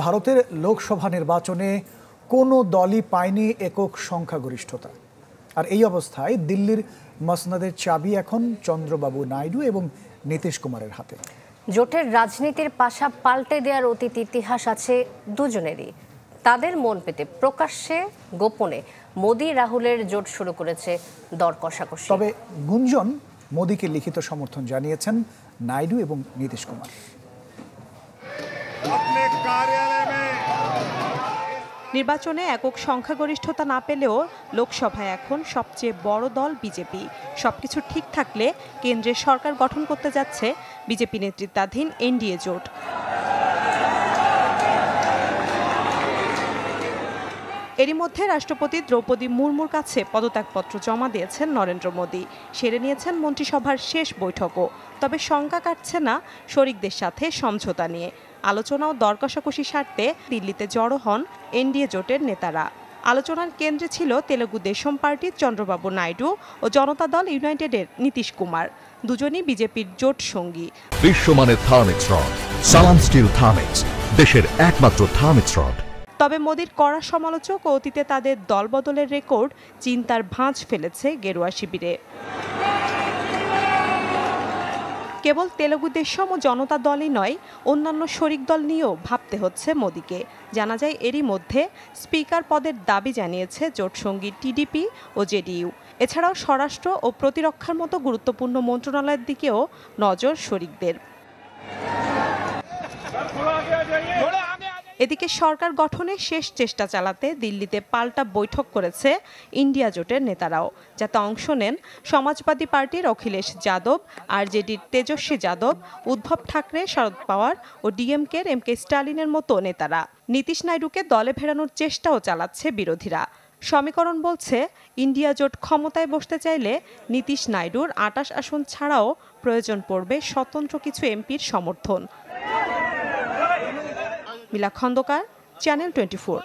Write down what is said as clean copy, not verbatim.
ভারতের লোকসভা নির্বাচনে কোনো দলই পায়নি একক সংখ্যাগরিষ্ঠতা। আর এই অবস্থায় দিল্লির মসনদের চাবি এখন চন্দ্রবাবু নাইডু এবং নীতিশ কুমারের হাতে। জোটের রাজনীতির পাশা পাল্টে দেওয়ার অতীত ইতিহাস আছে দুজনেরই। তাদের মন পেতে প্রকাশ্যে গোপনে মোদি রাহুলের জোট শুরু করেছে দর কষাকষি। তবে গুঞ্জন মোদিকে লিখিত সমর্থন জানিয়েছেন নাইডু এবং নীতিশ কুমার। নির্বাচনে একক সংখ্যাগরিষ্ঠতা না পেলেও লোকসভায় এখন সবচেয়ে বড় দল বিজেপি। সবকিছু ঠিক থাকলে কেন্দ্রে সরকার গঠন করতে যাচ্ছে বিজেপি নেতৃত্বাধীন এনডিএ জোট। এরই মধ্যে রাষ্ট্রপতি দ্রৌপদী মুর্মুর কাছে পদত্যাগপত্র জমা দিয়েছেন নরেন্দ্র মোদি। সেরে নিয়েছেন মন্ত্রিসভার শেষ বৈঠকও। তবে শঙ্কা কাটছে না শরিকদের সাথে সমঝোতা নিয়ে। আলোচনা ও দর কষাকষি সারতে দিল্লিতে জড়ো হন এনডিএ জোটের নেতারা। আলোচনার কেন্দ্রে ছিল তেলেগু দেশম পার্টির চন্দ্রবাবু নাইডু ও জনতা দল ইউনাইটেডের নীতিশ কুমার। দুজনই বিজেপির জোট সঙ্গী। বিশ্বমানের থার্মিক্স রড, সালাম স্টিল থার্মিক্স, দেশের একমাত্র থার্মিক্স রড। তবে মোদির কড়া সমালোচক ও অতীতে তাদের দলবদলের রেকর্ড চিন্তার ভাঁজ ফেলেছে গেরুয়া শিবিরে। কেবল তেলেগু দেশম ও জনতা দলই নয়, অন্যান্য শরিক দল নিয়েও ভাবতে হচ্ছে মোদিকে। জানা যায় এরই মধ্যে স্পিকার পদের দাবি জানিয়েছে জোটসঙ্গী টিডিপি ও জেডিইউ। এছাড়াও স্বরাষ্ট্র ও প্রতিরক্ষার মতো গুরুত্বপূর্ণ মন্ত্রণালয়ের দিকেও নজর শরিকদের। এদিকে সরকার গঠনের শেষ চেষ্টা চালাতে দিল্লিতে পাল্টা বৈঠক করেছে ইন্ডিয়া জোটের নেতারাও, যাতে অংশ নেন সমাজবাদী পার্টির অখিলেশ যাদব, আরজেডির তেজস্বী যাদব, উদ্ধব ঠাকরে, শরদ পাওয়ার ও ডিএমকের এমকে স্টালিনের মতো নেতারা। নীতিশ নাইডুকে দলে ফেরানোর চেষ্টাও চালাচ্ছে বিরোধীরা। সমীকরণ বলছে, ইন্ডিয়া জোট ক্ষমতায় বসতে চাইলে নীতিশ নাইডুর ২৮ আসন ছাড়াও প্রয়োজন পড়বে স্বতন্ত্র কিছু এমপির সমর্থন। মিলা খন্দকার, চ্যানেল 24।